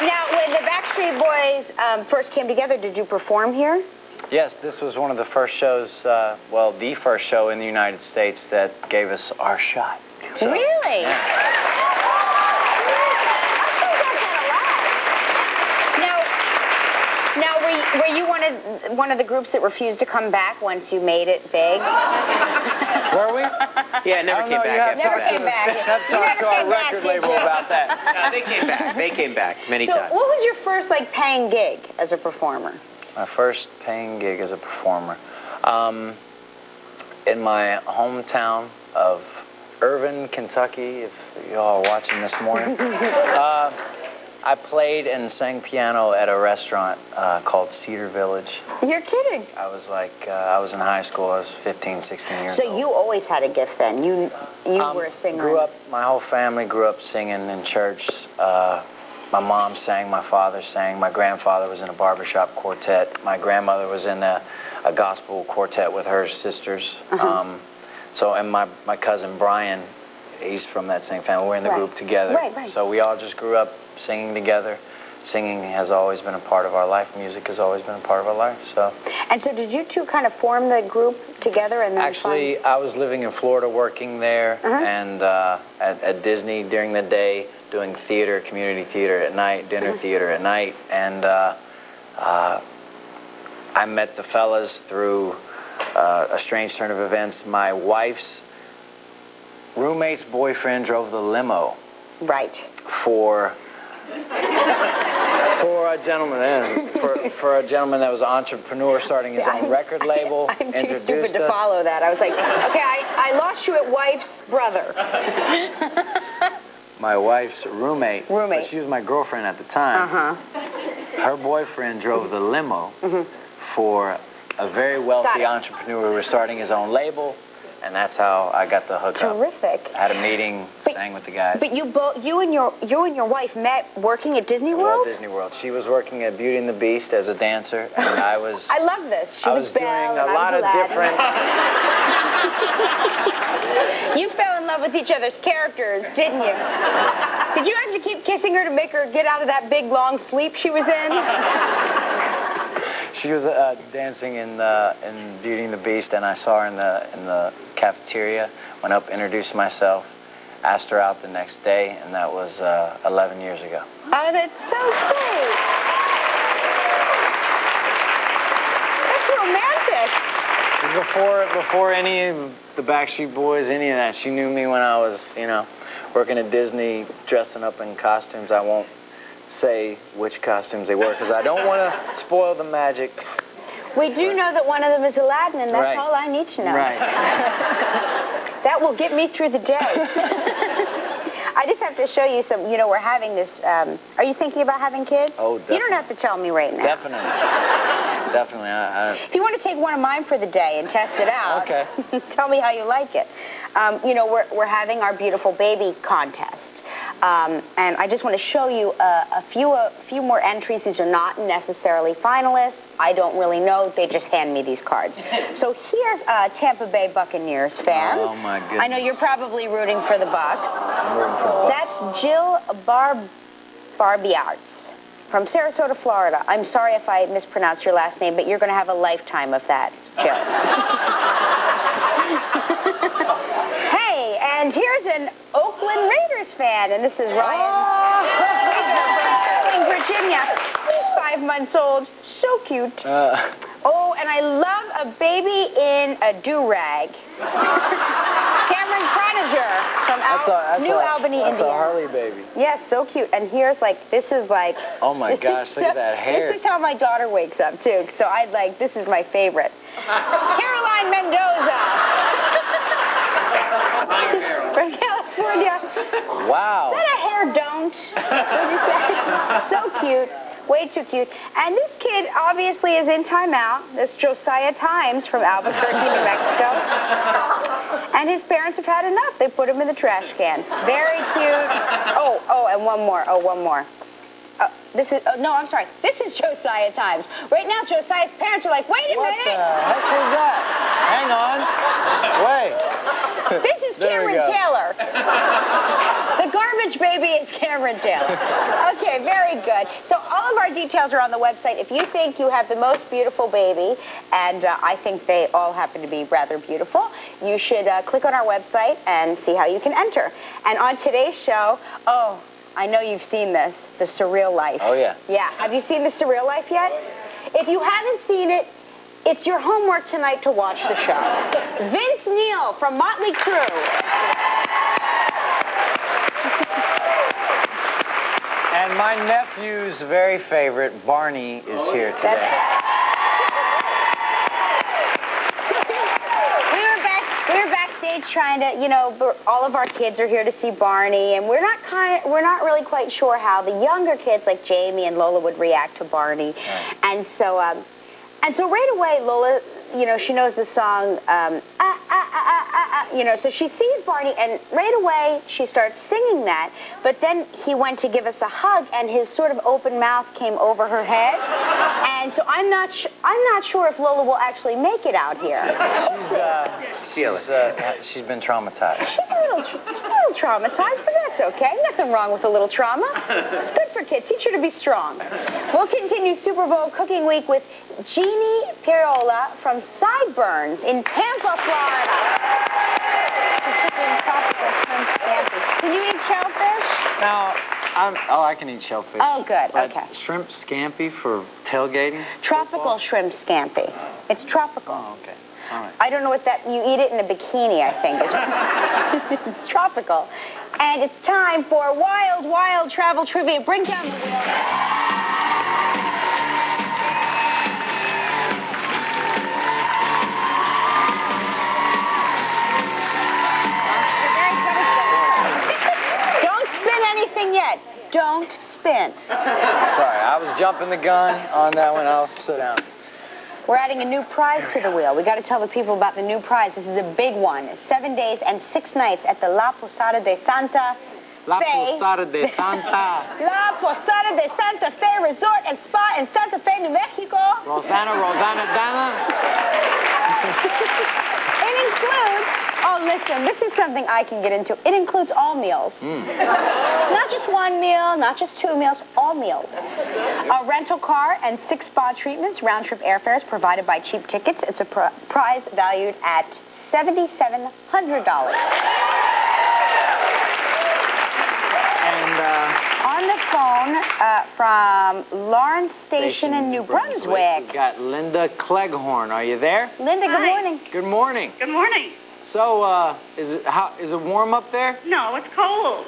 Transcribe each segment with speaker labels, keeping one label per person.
Speaker 1: Now, when the Backstreet Boys first came together, did you perform here?
Speaker 2: Yes, this was one of the first shows, well, the first show in the United States that gave us our shot. So,
Speaker 1: really?
Speaker 2: Yeah. Now,
Speaker 1: were you one of the groups that refused to come back once you made it big?
Speaker 2: Were we?
Speaker 3: Yeah, never came back.
Speaker 1: Never came back.
Speaker 2: Have to talk to our record label about that.
Speaker 3: No, they came back. They came back many times.
Speaker 1: So, what was your first paying gig as a performer?
Speaker 2: My first paying gig as a performer, in my hometown of Irvine, Kentucky. If you all are watching this morning. I played and sang piano at a restaurant called Cedar Village.
Speaker 1: You're kidding.
Speaker 2: I was I was in high school. I was 15, 16 years old.
Speaker 1: So you always had a gift then? You were a singer?
Speaker 2: My whole family grew up singing in church. My mom sang, my father sang, my grandfather was in a barbershop quartet. My grandmother was in a gospel quartet with her sisters. And my cousin Brian, he's from that same family. We're in the group together.
Speaker 1: Right.
Speaker 2: So we all just grew up singing together. Singing has always been a part of our life. Music has always been a part of our life. So. And
Speaker 1: so did you two kind of form the group together? And then
Speaker 2: actually, I was living in Florida, working there, and at Disney during the day, doing theater, community theater at night, dinner theater at night, and I met the fellas through a strange turn of events. My wife's roommate's boyfriend drove the limo.
Speaker 1: Right.
Speaker 2: For a gentleman, for a gentleman that was an entrepreneur starting his own record label.
Speaker 1: I'm too stupid to follow that. I was like, okay, I lost you at wife's brother.
Speaker 2: My wife's roommate. But she was my girlfriend at the time. Her boyfriend drove the limo for a very wealthy entrepreneur who was starting his own label. And that's how I got the hookup.
Speaker 1: Terrific.
Speaker 2: Had a meeting, sang with the guys.
Speaker 1: But you and your wife met working at Disney World?
Speaker 2: Disney World. She was working at Beauty and the Beast as a dancer, and I was.
Speaker 1: I love this.
Speaker 2: I was doing a lot of different.
Speaker 1: You fell in love with each other's characters, didn't you? Did you have to keep kissing her to make her get out of that big long sleep she was in?
Speaker 2: She was dancing in Beauty and the Beast, and I saw her in the cafeteria. Went up, introduced myself, asked her out the next day, and that was 11 years ago.
Speaker 1: Oh, that's so sweet. That's romantic.
Speaker 2: Before any of the Backstreet Boys, any of that, she knew me when I was, working at Disney, dressing up in costumes. I won't say which costumes they were because I don't want to spoil the magic.
Speaker 1: We do know that one of them is Aladdin, and that's all I need to know.
Speaker 2: Right.
Speaker 1: That will get me through the day. I just have to show you some, we're having this, are you thinking about having kids?
Speaker 2: Oh, definitely.
Speaker 1: You don't have to tell me right now.
Speaker 2: Definitely. Definitely.
Speaker 1: If you want to take one of mine for the day and test it out,
Speaker 2: okay.
Speaker 1: Tell me how you like it. We're having our beautiful baby contest. And I just want to show you a few more entries. These are not necessarily finalists. I don't really know. They just hand me these cards. So here's a Tampa Bay Buccaneers fan.
Speaker 2: Oh, my goodness.
Speaker 1: I know you're probably rooting for the Bucs.
Speaker 2: I'm rooting for the Bucs.
Speaker 1: That's Jill Barbiarts from Sarasota, Florida. I'm sorry if I mispronounced your last name, but you're going to have a lifetime of that, Jill. Hey, and here's an Oakland Raiders fan, and this is Ryan from Virginia. He's 5 months old. So cute. Oh, and I love a baby in a do-rag. Cameron Croniger from New Albany, Indiana.
Speaker 2: That's a Harley baby.
Speaker 1: Yes, so cute. And here's this is like...
Speaker 2: Oh my gosh, look at that hair.
Speaker 1: This is how my daughter wakes up, too. So this is my favorite. Caroline Mendoza. From California.
Speaker 2: Wow.
Speaker 1: Is that a hair don't? So cute. Way too cute. And this kid obviously is in timeout. This Josiah Times from Albuquerque, New Mexico. And his parents have had enough. They put him in the trash can. Very cute. Oh, and one more. No, I'm sorry. This is Josiah Times. Right now, Josiah's parents are like, wait a minute.
Speaker 2: What the heck was that? Hang on. Wait.
Speaker 1: This is Cameron Taylor. The garbage baby is Cameron Taylor. Okay, very good. So all of our details are on the website. If you think you have the most beautiful baby, and I think they all happen to be rather beautiful, you should click on our website and see how you can enter. And on today's show, oh, I know you've seen this, The Surreal Life.
Speaker 2: Oh, yeah.
Speaker 1: Yeah. Have you seen The Surreal Life yet? If you haven't seen it, it's your homework tonight to watch the show. Vince Neil from Motley Crue.
Speaker 2: And my nephew's very favorite, Barney, is here today.
Speaker 1: We were backstage trying to, you know, all of our kids are here to see Barney, and we're not really quite sure how the younger kids like Jamie and Lola would react to Barney. Right. And so right away, Lola, you know, she knows the song, you know, so she sees Barney, and right away she starts singing that, but then he went to give us a hug, and his sort of open mouth came over her head, and so I'm not sure if Lola will actually make it out here.
Speaker 2: She's been traumatized.
Speaker 1: She's a little traumatized, but that's okay. Nothing wrong with a little trauma. It's good for kids. Teach her to be strong. We'll continue Super Bowl cooking week with Jeannie Pierola from Sideburns in Tampa, Florida. Can you eat shellfish?
Speaker 2: No, I can eat shellfish.
Speaker 1: Oh, good.
Speaker 2: But
Speaker 1: okay.
Speaker 2: Shrimp scampi for tailgating?
Speaker 1: Tropical shrimp scampi. It's tropical.
Speaker 2: Oh, okay. All right.
Speaker 1: I don't know what that... You eat it in a bikini, I think. It's tropical. And it's time for Wild, Wild Travel Trivia. Bring down the wheel. Yet. Don't spin.
Speaker 2: Sorry, I was jumping the gun on that one. I'll sit down.
Speaker 1: We're adding a new prize to the wheel. We got to tell the people about the new prize. This is a big one. 7 days and 6 nights at the La Posada de Santa Fe.
Speaker 2: La Posada de Santa.
Speaker 1: La Posada de Santa Fe Resort and Spa in Santa Fe, New Mexico.
Speaker 2: Rosanna, Dana.
Speaker 1: It includes... Oh, listen, this is something I can get into. It includes all meals. Not just one meal, not just 2 meals, all meals. A rental car and 6 spa treatments, round-trip airfares provided by Cheap Tickets. It's a prize valued at $7,700.
Speaker 2: And
Speaker 1: on the phone from Lawrence Station in New Brunswick.
Speaker 2: We've got Linda Cleghorn. Are you there?
Speaker 1: Linda, good morning.
Speaker 2: Good morning.
Speaker 4: Good morning.
Speaker 2: So, is it warm up there?
Speaker 4: No, it's cold.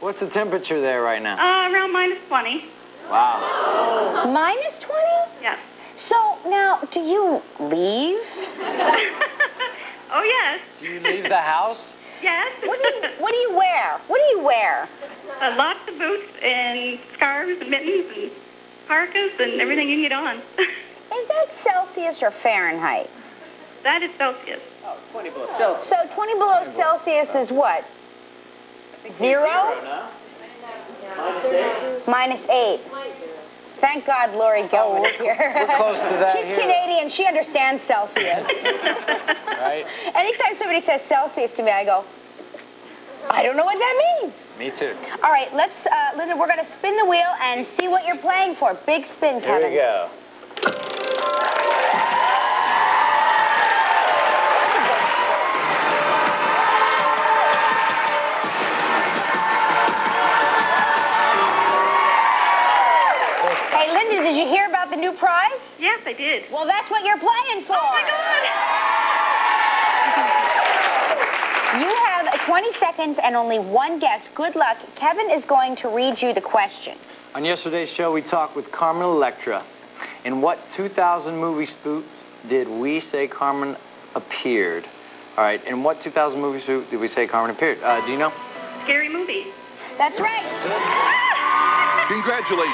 Speaker 2: What's the temperature there right now?
Speaker 4: Around -20.
Speaker 2: Wow.
Speaker 1: -20?
Speaker 4: Yes.
Speaker 1: So, now, do you leave?
Speaker 4: Oh, yes.
Speaker 2: Do you leave the house?
Speaker 4: Yes.
Speaker 1: What do you wear? What do you wear?
Speaker 4: Lots of boots and scarves and mittens and parkas and everything you can get on.
Speaker 1: Is that Celsius or Fahrenheit?
Speaker 4: That is Celsius.
Speaker 3: Oh, 20 below Celsius.
Speaker 1: So 20 below Celsius is what? 0? -8. Thank God Lori Gill was here.
Speaker 2: We're close to that
Speaker 1: She's
Speaker 2: here.
Speaker 1: Canadian. She understands Celsius.
Speaker 2: Right?
Speaker 1: Anytime somebody says Celsius to me, I go, I don't know what that means.
Speaker 2: Me too.
Speaker 1: All right, let's, Linda, we're going to spin the wheel and see what you're playing for. Big spin, Kevin.
Speaker 2: Here we go.
Speaker 1: Hey, Linda, did you hear about the new prize?
Speaker 4: Yes, I did.
Speaker 1: Well, that's what you're playing for.
Speaker 4: Oh, my God.
Speaker 1: You have 20 seconds and only one guess. Good luck. Kevin is going to read you the question.
Speaker 2: On yesterday's show, we talked with Carmen Electra. In what 2000 movie spoof did we say Carmen appeared? All right, in what 2000 movie spoof did we say Carmen appeared? Do you know?
Speaker 4: Scary Movie.
Speaker 1: That's right.
Speaker 5: Congratulations.